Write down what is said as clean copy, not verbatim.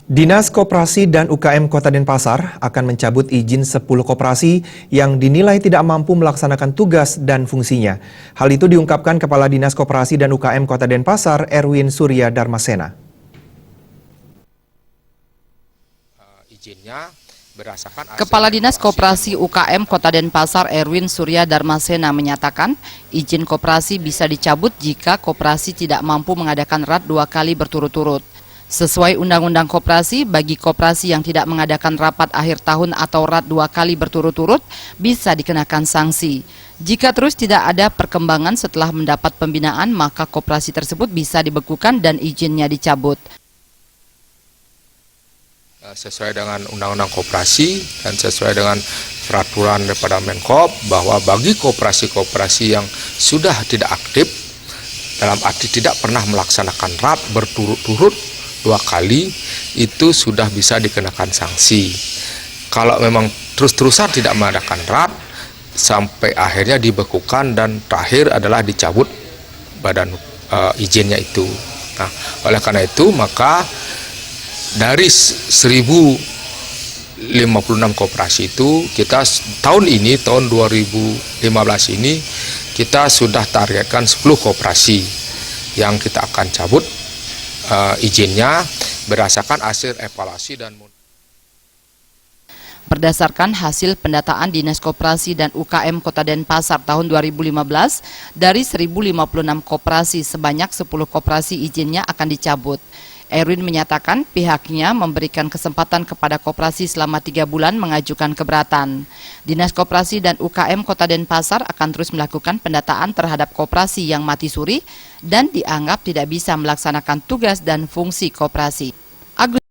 Dinas Koperasi dan UKM Kota Denpasar akan mencabut izin 10 koperasi yang dinilai tidak mampu melaksanakan tugas dan fungsinya. Hal itu diungkapkan Kepala Dinas Koperasi dan UKM Kota Denpasar, Erwin Surya Darmasena. Kepala Dinas Koperasi UKM Kota Denpasar Erwin Surya Darmasena menyatakan izin koperasi bisa dicabut jika koperasi tidak mampu mengadakan RAT 2 kali berturut-turut. Sesuai Undang-Undang Koperasi, bagi koperasi yang tidak mengadakan rapat akhir tahun atau RAT 2 kali berturut-turut bisa dikenakan sanksi. Jika terus tidak ada perkembangan setelah mendapat pembinaan, maka koperasi tersebut bisa dibekukan dan izinnya dicabut. Sesuai dengan Undang-Undang Koperasi dan sesuai dengan peraturan daripada Menkop, bahwa bagi koperasi-koperasi yang sudah tidak aktif, dalam arti tidak pernah melaksanakan RAT berturut-turut 2 kali, itu sudah bisa dikenakan sanksi. Kalau memang terus-terusan tidak mengadakan RAT, sampai akhirnya dibekukan dan terakhir adalah dicabut badan izinnya itu. Nah, oleh karena itu maka dari 1056 koperasi itu, kita tahun ini, tahun 2015 ini, kita sudah targetkan 10 koperasi yang kita akan cabut izinnya berdasarkan hasil evaluasi dan Berdasarkan hasil pendataan Dinas Koperasi dan UKM Kota Denpasar tahun 2015, dari 1056 koperasi, sebanyak 10 koperasi izinnya akan dicabut. Erwin menyatakan pihaknya memberikan kesempatan kepada koperasi selama 3 bulan mengajukan keberatan. Dinas Koperasi dan UKM Kota Denpasar akan terus melakukan pendataan terhadap koperasi yang mati suri dan dianggap tidak bisa melaksanakan tugas dan fungsi koperasi.